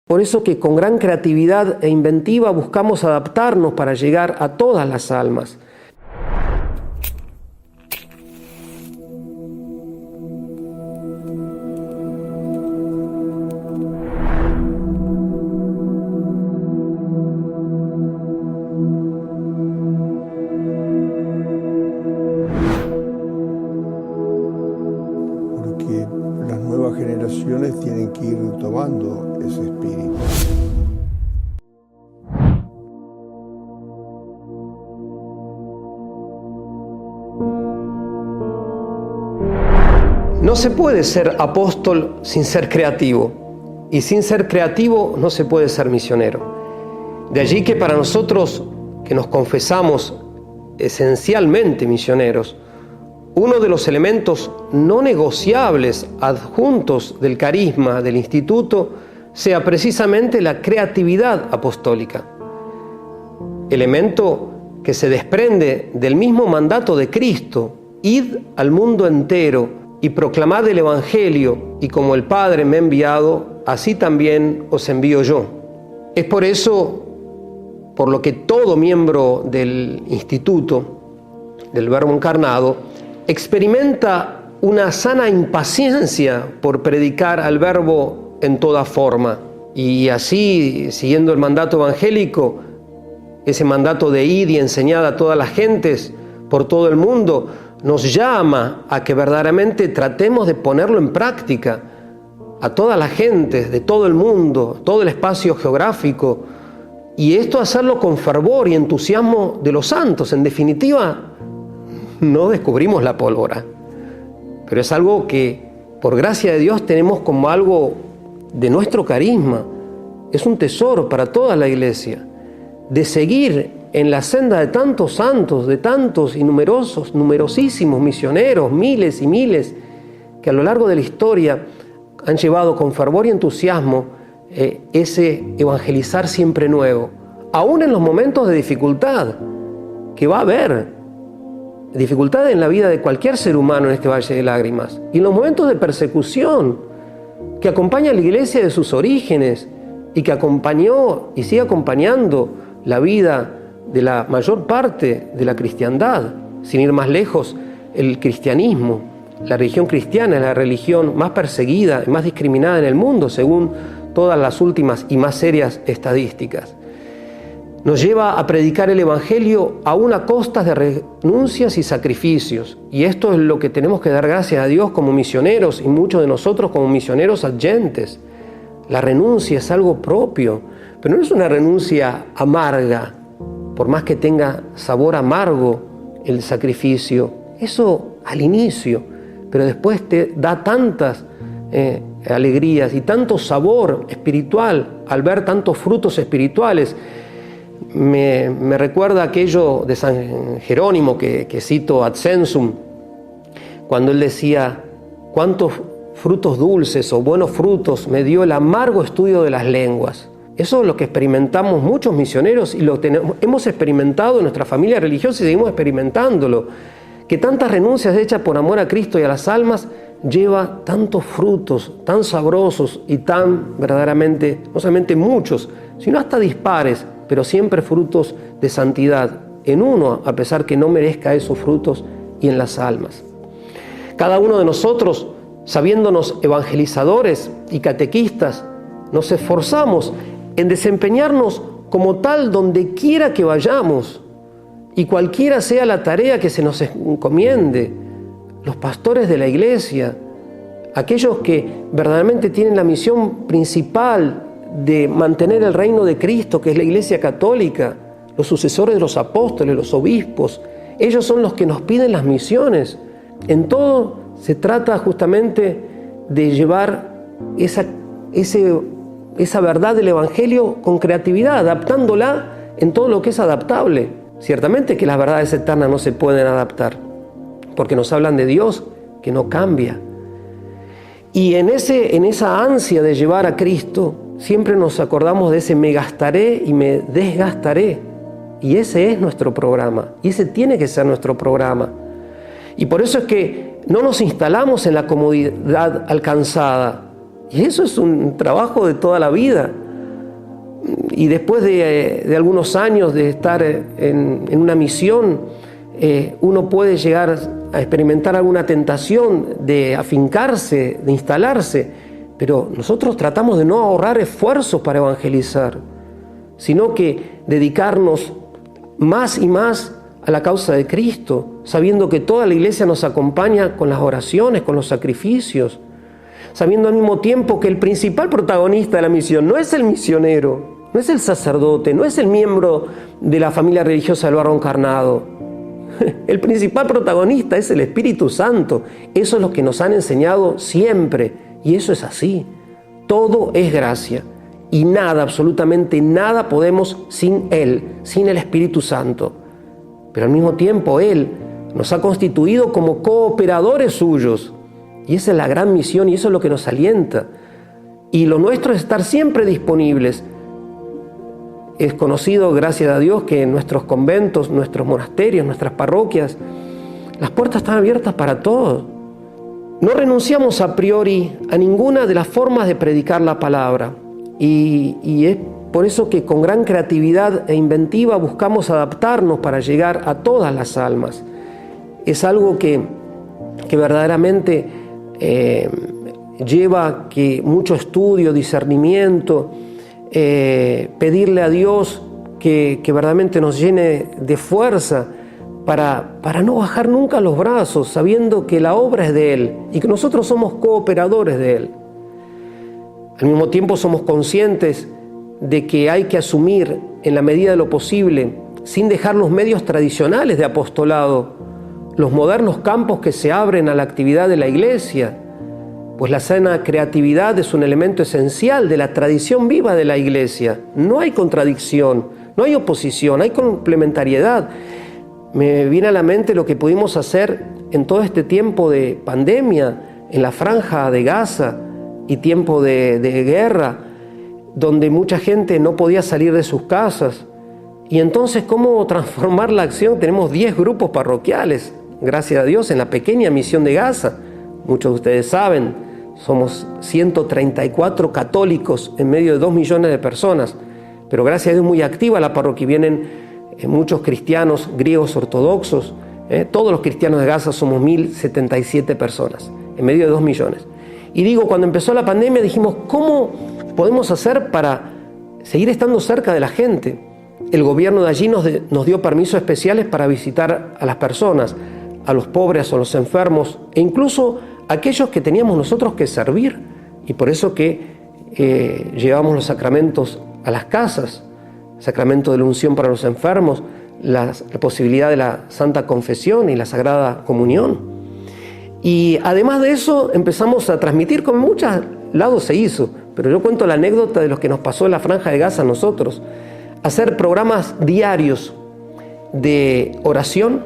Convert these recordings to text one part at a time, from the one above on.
Por eso que con gran creatividad e inventiva buscamos adaptarnos para llegar a todas las almas. Porque las nuevas generaciones tienen que ir tomando ese espíritu. No se puede ser apóstol sin ser creativo, y sin ser creativo no se puede ser misionero. De allí que para nosotros, que nos confesamos esencialmente misioneros, uno de los elementos no negociables adjuntos del carisma del instituto sea precisamente la creatividad apostólica, elemento que se desprende del mismo mandato de Cristo: id al mundo entero y proclamad el Evangelio, y como el Padre me ha enviado, así también os envío yo. Es por eso por lo que todo miembro del instituto del Verbo Encarnado experimenta una sana impaciencia por predicar al Verbo en toda forma. Y así, siguiendo el mandato evangélico, ese mandato de ir y enseñar a todas las gentes por todo el mundo, nos llama a que verdaderamente tratemos de ponerlo en práctica a todas las gentes de todo el mundo, todo el espacio geográfico, y esto hacerlo con fervor y entusiasmo de los santos. En definitiva, no descubrimos la pólvora, pero es algo que por gracia de Dios tenemos como algo de nuestro carisma. Es un tesoro para toda la iglesia, de seguir en la senda de tantos santos, de tantos y numerosísimos misioneros, miles y miles, que a lo largo de la historia han llevado con fervor y entusiasmo ese evangelizar siempre nuevo, aún en los momentos de dificultad que va a haber. Dificultad en la vida de cualquier ser humano en este valle de lágrimas, y en los momentos de persecución que acompaña a la iglesia de sus orígenes y que acompañó y sigue acompañando la vida de la mayor parte de la cristiandad. Sin ir más lejos, el cristianismo, la religión cristiana, es la religión más perseguida y más discriminada en el mundo, según todas las últimas y más serias estadísticas. Nos lleva a predicar el Evangelio aún a costas de renuncias y sacrificios. Y esto es lo que tenemos que dar gracias a Dios como misioneros, y muchos de nosotros como misioneros adyentes. La renuncia es algo propio, pero no es una renuncia amarga, por más que tenga sabor amargo el sacrificio. Eso al inicio, pero después te da tantas alegrías y tanto sabor espiritual al ver tantos frutos espirituales. Me recuerda aquello de San Jerónimo que cito ad sensum, cuando él decía: cuántos frutos dulces o buenos frutos me dio el amargo estudio de las lenguas. Eso es lo que experimentamos muchos misioneros, y lo hemos experimentado en nuestra familia religiosa y seguimos experimentándolo, que tantas renuncias hechas por amor a Cristo y a las almas lleva tantos frutos tan sabrosos y tan verdaderamente, no solamente muchos, sino hasta dispares, pero siempre frutos de santidad en uno, a pesar que no merezca esos frutos, y en las almas. Cada uno de nosotros, sabiéndonos evangelizadores y catequistas, nos esforzamos en desempeñarnos como tal donde quiera que vayamos, y cualquiera sea la tarea que se nos encomiende. Los pastores de la iglesia, aquellos que verdaderamente tienen la misión principal de mantener el reino de Cristo, que es la Iglesia Católica, los sucesores de los apóstoles, los obispos, ellos son los que nos piden las misiones. En todo se trata justamente de llevar esa verdad del Evangelio con creatividad, adaptándola en todo lo que es adaptable. Ciertamente que las verdades eternas no se pueden adaptar, porque nos hablan de Dios que no cambia. Y en esa ansia de llevar a Cristo, siempre nos acordamos de ese me gastaré y me desgastaré. Y ese es nuestro programa, y ese tiene que ser nuestro programa. Y por eso es que no nos instalamos en la comodidad alcanzada. Y eso es un trabajo de toda la vida. y después de algunos años de estar en una misión, uno puede llegar a experimentar alguna tentación de afincarse, de instalarse, pero nosotros tratamos de no ahorrar esfuerzos para evangelizar, sino que dedicarnos más y más a la causa de Cristo, sabiendo que toda la iglesia nos acompaña con las oraciones, con los sacrificios, sabiendo al mismo tiempo que el principal protagonista de la misión no es el misionero, no es el sacerdote, no es el miembro de la familia religiosa del barro encarnado. El principal protagonista es el Espíritu Santo. Eso es lo que nos han enseñado siempre, y eso es así. Todo es gracia, y nada, absolutamente nada podemos sin Él, sin el Espíritu Santo. Pero al mismo tiempo Él nos ha constituido como cooperadores suyos, y esa es la gran misión, y eso es lo que nos alienta. Y lo nuestro es estar siempre disponibles. Es conocido, gracias a Dios, que en nuestros conventos, nuestros monasterios, nuestras parroquias, las puertas están abiertas para todos. No renunciamos a priori a ninguna de las formas de predicar la palabra, y es por eso que con gran creatividad e inventiva buscamos adaptarnos para llegar a todas las almas. Es algo que verdaderamente lleva que mucho estudio, discernimiento, pedirle a Dios que verdaderamente nos llene de fuerza para no bajar nunca los brazos, sabiendo que la obra es de Él y que nosotros somos cooperadores de Él. Al mismo tiempo somos conscientes de que hay que asumir en la medida de lo posible, sin dejar los medios tradicionales de apostolado, los modernos campos que se abren a la actividad de la Iglesia, pues la sana creatividad es un elemento esencial de la tradición viva de la Iglesia. No hay contradicción, no hay oposición, hay complementariedad. Me viene a la mente lo que pudimos hacer en todo este tiempo de pandemia, en la franja de Gaza y tiempo de guerra, donde mucha gente no podía salir de sus casas. Y entonces, ¿cómo transformar la acción? Tenemos 10 grupos parroquiales, gracias a Dios, en la pequeña misión de Gaza. Muchos de ustedes saben, somos 134 católicos en medio de 2 millones de personas, pero gracias a Dios muy activa la parroquia. Vienen muchos cristianos griegos ortodoxos, todos los cristianos de Gaza somos 1077 personas, en medio de 2 millones. Y digo, cuando empezó la pandemia dijimos, ¿cómo podemos hacer para seguir estando cerca de la gente? El gobierno de allí nos dio permisos especiales para visitar a las personas, a los pobres, a los enfermos, e incluso a aquellos que teníamos nosotros que servir. Y por eso que llevamos los sacramentos a las casas, sacramento de la unción para los enfermos, la posibilidad de la Santa Confesión y la Sagrada Comunión. Y además de eso empezamos a transmitir, como en muchos lados se hizo, pero yo cuento la anécdota de lo que nos pasó en la Franja de Gaza a nosotros, hacer programas diarios de oración.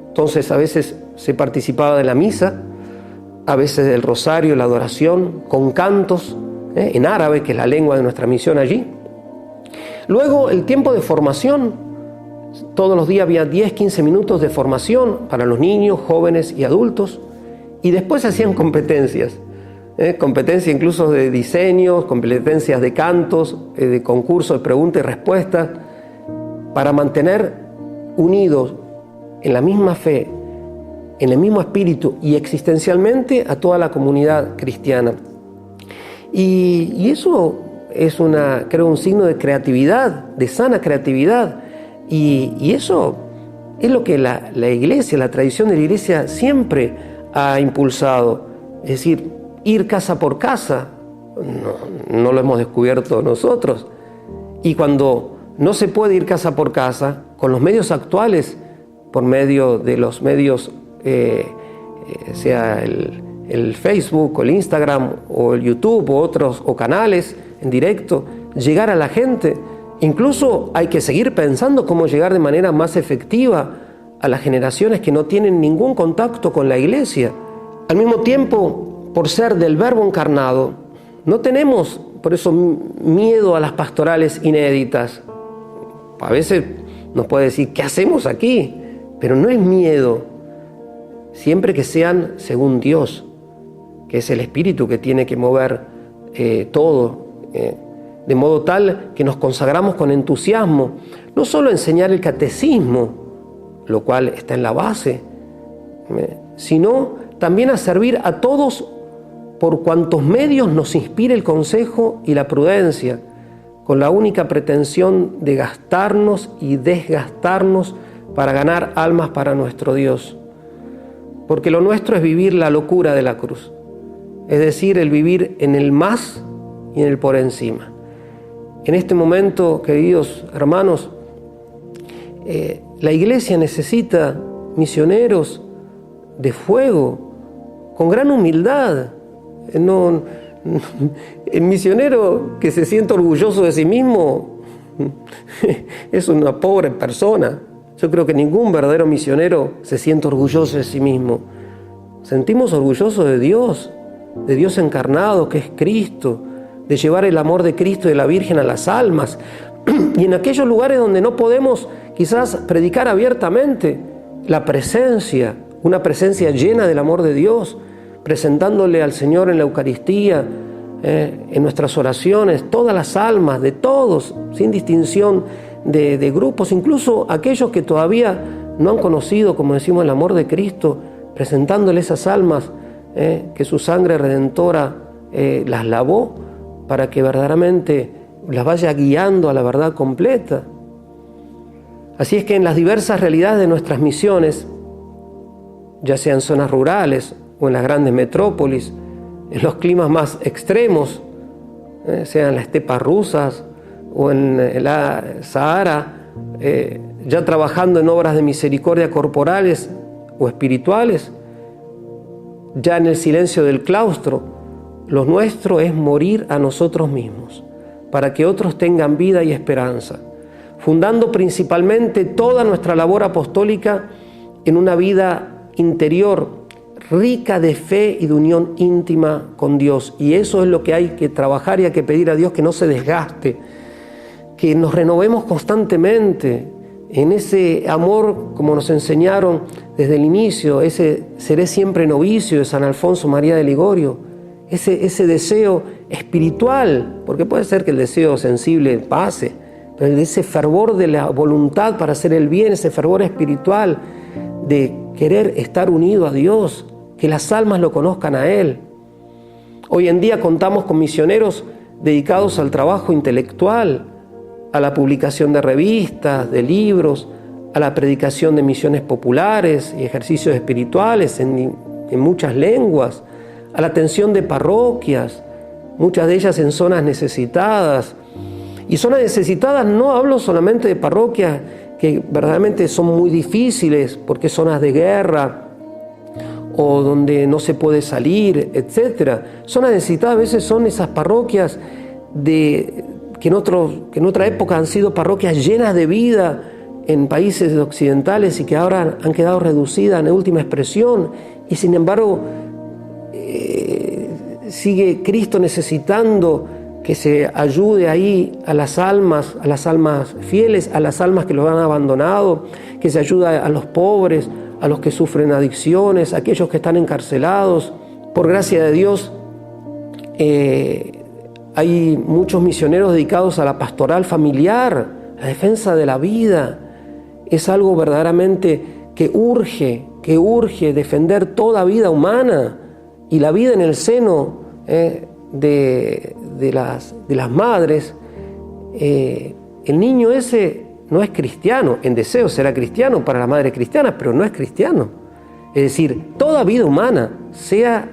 Entonces a veces se participaba de la misa, a veces del rosario, la adoración, con cantos en árabe, que es la lengua de nuestra misión allí. Luego el tiempo de formación, todos los días había 10-15 minutos de formación para los niños, jóvenes y adultos, y después se hacían competencias, competencias incluso de diseños, competencias de cantos, de concursos de preguntas y respuestas, para mantener unidos en la misma fe, en el mismo espíritu y existencialmente a toda la comunidad cristiana. Y eso es creo, un signo de creatividad, de sana creatividad, y eso es lo que la Iglesia, la tradición de la Iglesia siempre ha impulsado, es decir, ir casa por casa. No lo hemos descubierto nosotros, y cuando no se puede ir casa por casa, con los medios actuales, por medio de los medios, sea el Facebook o el Instagram o el YouTube o canales en directo, llegar a la gente. Incluso hay que seguir pensando cómo llegar de manera más efectiva a las generaciones que no tienen ningún contacto con la Iglesia. Al mismo tiempo, por ser del Verbo encarnado, no tenemos por eso miedo a las pastorales inéditas. A veces nos puede decir, ¿qué hacemos aquí? Pero no es miedo, siempre que sean según Dios, que es el Espíritu que tiene que mover todo. de modo tal que nos consagramos con entusiasmo, no solo a enseñar el catecismo, lo cual está en la base, sino también a servir a todos por cuantos medios nos inspire el consejo y la prudencia, con la única pretensión de gastarnos y desgastarnos para ganar almas para nuestro Dios. Porque lo nuestro es vivir la locura de la cruz, es decir, el vivir en el más y en el por encima. En este momento, queridos hermanos, la Iglesia necesita misioneros de fuego, con gran humildad. El misionero que se siente orgulloso de sí mismo es una pobre persona. Yo creo que ningún verdadero misionero se siente orgulloso de sí mismo. Sentimos orgullosos de Dios encarnado, que es Cristo, de llevar el amor de Cristo y de la Virgen a las almas. Y en aquellos lugares donde no podemos quizás predicar abiertamente, la presencia, una presencia llena del amor de Dios, presentándole al Señor en la Eucaristía, en nuestras oraciones, todas las almas de todos, sin distinción de grupos, incluso aquellos que todavía no han conocido, como decimos, el amor de Cristo, presentándole esas almas que su sangre redentora las lavó para que verdaderamente las vaya guiando a la verdad completa. Así es que en las diversas realidades de nuestras misiones, ya sean zonas rurales o en las grandes metrópolis, en los climas más extremos, sean las estepas rusas o en la Sahara, ya trabajando en obras de misericordia corporales o espirituales, ya en el silencio del claustro, lo nuestro es morir a nosotros mismos, para que otros tengan vida y esperanza, fundando principalmente toda nuestra labor apostólica en una vida interior, rica de fe y de unión íntima con Dios. Y eso es lo que hay que trabajar y hay que pedir a Dios, que no se desgaste, que nos renovemos constantemente en ese amor, como nos enseñaron desde el inicio, ese seré siempre novicio de San Alfonso María de Ligorio, ese deseo espiritual, porque puede ser que el deseo sensible pase, pero ese fervor de la voluntad para hacer el bien, ese fervor espiritual de querer estar unido a Dios, que las almas lo conozcan a Él. Hoy en día contamos con misioneros dedicados al trabajo intelectual, a la publicación de revistas, de libros, a la predicación de misiones populares y ejercicios espirituales en muchas lenguas, a la atención de parroquias, muchas de ellas en zonas necesitadas. Y zonas necesitadas no hablo solamente de parroquias que verdaderamente son muy difíciles porque zonas de guerra o donde no se puede salir, etc. Zonas necesitadas a veces son esas parroquias que en otra época han sido parroquias llenas de vida en países occidentales y que ahora han quedado reducidas en última expresión, y sin embargo sigue Cristo necesitando que se ayude ahí a las almas fieles, a las almas que los han abandonado, que se ayude a los pobres, a los que sufren adicciones, a aquellos que están encarcelados. Por gracia de Dios, hay muchos misioneros dedicados a la pastoral familiar, a la defensa de la vida. Es algo verdaderamente que urge defender toda vida humana, y la vida en el seno de las madres. El niño ese no es cristiano, en deseo será cristiano para las madres cristianas, pero no es cristiano. Es decir, toda vida humana, sea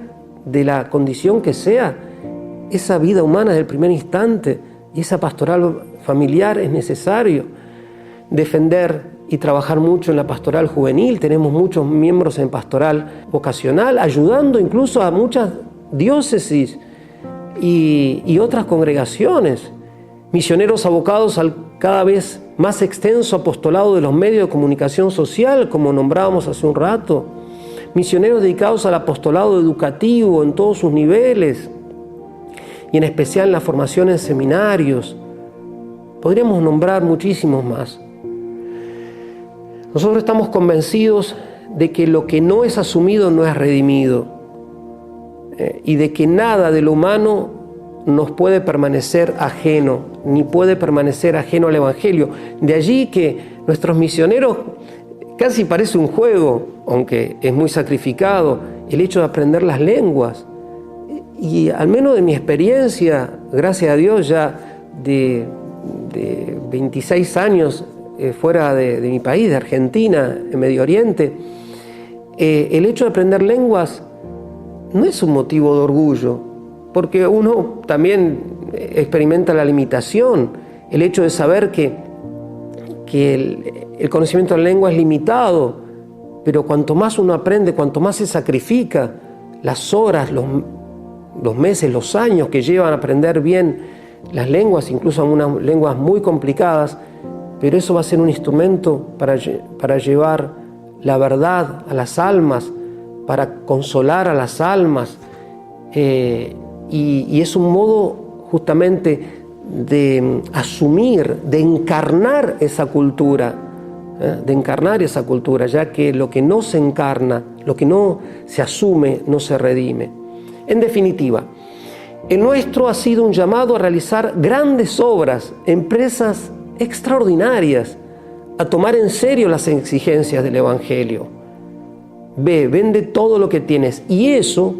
de la condición que sea, esa vida humana desde el primer instante, y esa pastoral familiar es necesario defender y trabajar mucho en la pastoral juvenil. Tenemos muchos miembros en pastoral vocacional, ayudando incluso a muchas diócesis y otras congregaciones, misioneros abocados al cada vez más extenso apostolado de los medios de comunicación social, como nombrábamos hace un rato, misioneros dedicados al apostolado educativo en todos sus niveles, y en especial en la formación en seminarios. Podríamos nombrar muchísimos más. Nosotros estamos convencidos de que lo que no es asumido no es redimido, y de que nada de lo humano nos puede permanecer ajeno, ni puede permanecer ajeno al Evangelio. De allí que nuestros misioneros, casi parece un juego, aunque es muy sacrificado, el hecho de aprender las lenguas. Y al menos de mi experiencia, gracias a Dios, ya de 26 años fuera de mi país, de Argentina, en Medio Oriente, el hecho de aprender lenguas no es un motivo de orgullo, porque uno también experimenta la limitación, el hecho de saber que el conocimiento de la lengua es limitado, pero cuanto más uno aprende, cuanto más se sacrifica, las horas, los meses, los años que llevan a aprender bien las lenguas, incluso algunas lenguas muy complicadas, pero eso va a ser un instrumento para llevar la verdad a las almas, para consolar a las almas, y es un modo justamente de asumir, de encarnar esa cultura, ya que lo que no se encarna, lo que no se asume, no se redime. En definitiva, el nuestro ha sido un llamado a realizar grandes obras, empresas extraordinarias, a tomar en serio las exigencias del Evangelio. Vende todo lo que tienes. Y eso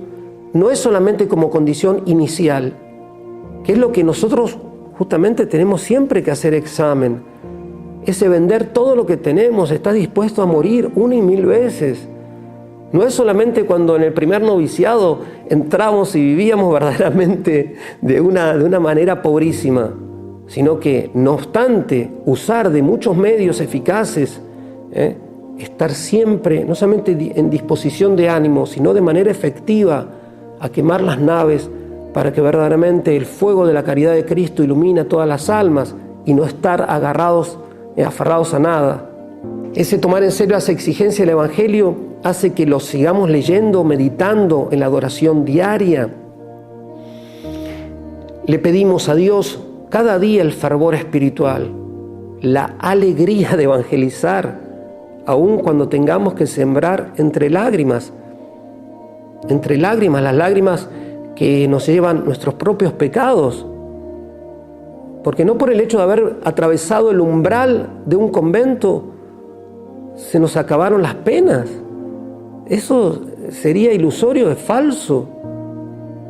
no es solamente como condición inicial, que es lo que nosotros justamente tenemos siempre que hacer examen. Ese vender todo lo que tenemos, estás dispuesto a morir 1 y 1000 veces. No es solamente cuando en el primer noviciado entramos y vivíamos verdaderamente de una manera pobrísima, sino que, no obstante, usar de muchos medios eficaces, estar siempre, no solamente en disposición de ánimo, sino de manera efectiva a quemar las naves para que verdaderamente el fuego de la caridad de Cristo ilumine todas las almas y no estar aferrados a nada. Ese tomar en serio las exigencias del Evangelio hace que lo sigamos leyendo, meditando en la adoración diaria. Le pedimos a Dios cada día el fervor espiritual, la alegría de evangelizar, aun cuando tengamos que sembrar entre lágrimas, las lágrimas que nos llevan nuestros propios pecados. Porque no por el hecho de haber atravesado el umbral de un convento se nos acabaron las penas. Eso sería ilusorio, es falso.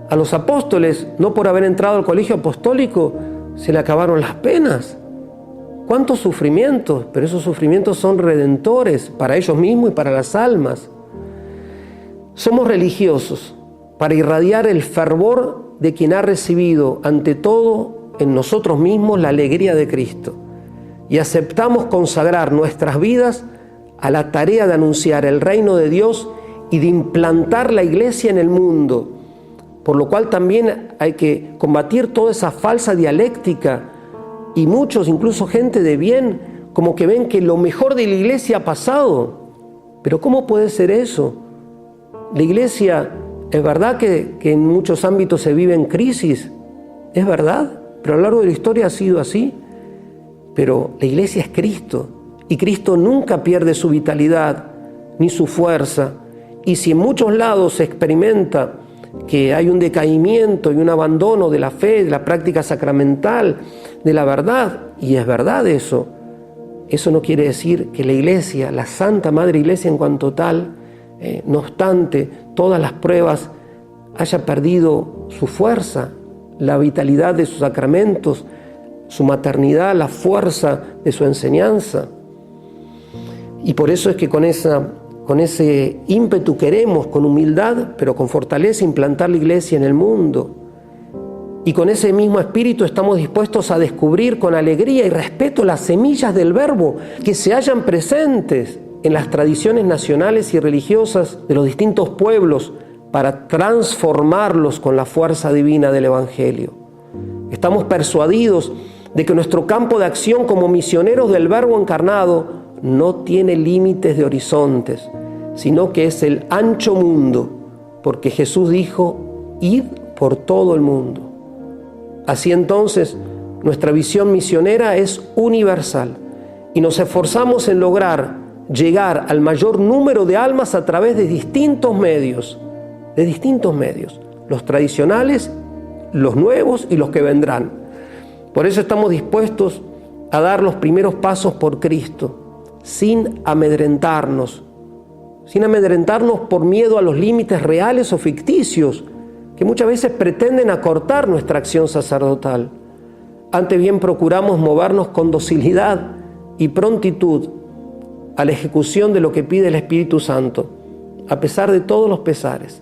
A los apóstoles, no por haber entrado al colegio apostólico, se le acabaron las penas. ¿Cuántos sufrimientos? Pero esos sufrimientos son redentores para ellos mismos y para las almas. Somos religiosos para irradiar el fervor de quien ha recibido ante todo en nosotros mismos la alegría de Cristo, y aceptamos consagrar nuestras vidas a la tarea de anunciar el reino de Dios y de implantar la iglesia en el mundo, por lo cual también hay que combatir toda esa falsa dialéctica, y muchos, incluso gente de bien, como que ven que lo mejor de la iglesia ha pasado. Pero ¿cómo puede ser eso? La iglesia, es verdad que en muchos ámbitos se vive en crisis, es verdad, pero a lo largo de la historia ha sido así. Pero la iglesia es Cristo, y Cristo nunca pierde su vitalidad ni su fuerza. Y si en muchos lados se experimenta que hay un decaimiento y un abandono de la fe, de la práctica sacramental, de la verdad, y es verdad eso no quiere decir que la iglesia, la Santa Madre Iglesia en cuanto tal, no obstante todas las pruebas, haya perdido su fuerza, la vitalidad de sus sacramentos, su maternidad, la fuerza de su enseñanza. Y por eso es que con ese ímpetu queremos, con humildad, pero con fortaleza, implantar la iglesia en el mundo. Y con ese mismo espíritu estamos dispuestos a descubrir con alegría y respeto las semillas del verbo que se hallan presentes en las tradiciones nacionales y religiosas de los distintos pueblos para transformarlos con la fuerza divina del Evangelio. Estamos persuadidos de que nuestro campo de acción como misioneros del Verbo encarnado no tiene límites de horizontes, sino que es el ancho mundo, porque Jesús dijo: id por todo el mundo. Así entonces, nuestra visión misionera es universal y nos esforzamos en lograr llegar al mayor número de almas a través de distintos medios, los tradicionales los nuevos y los que vendrán. Por eso estamos dispuestos a dar los primeros pasos por Cristo, sin amedrentarnos por miedo a los límites reales o ficticios que muchas veces pretenden acortar nuestra acción sacerdotal. Antes bien procuramos movernos con docilidad y prontitud a la ejecución de lo que pide el Espíritu Santo, a pesar de todos los pesares.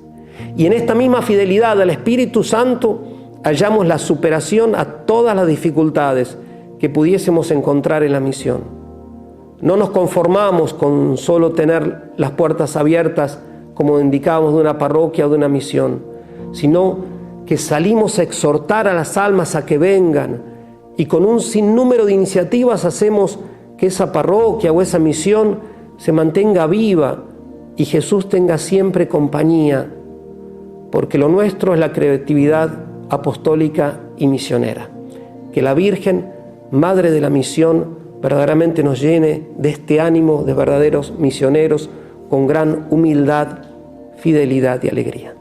Y en esta misma fidelidad al Espíritu Santo hallamos la superación a todas las dificultades que pudiésemos encontrar en la misión. No nos conformamos con solo tener las puertas abiertas, como indicábamos, de una parroquia o de una misión, sino que salimos a exhortar a las almas a que vengan, y con un sinnúmero de iniciativas hacemos que esa parroquia o esa misión se mantenga viva y Jesús tenga siempre compañía, porque lo nuestro es la creatividad apostólica y misionera. Que la Virgen, Madre de la Misión, verdaderamente nos llene de este ánimo de verdaderos misioneros con gran humildad, fidelidad y alegría.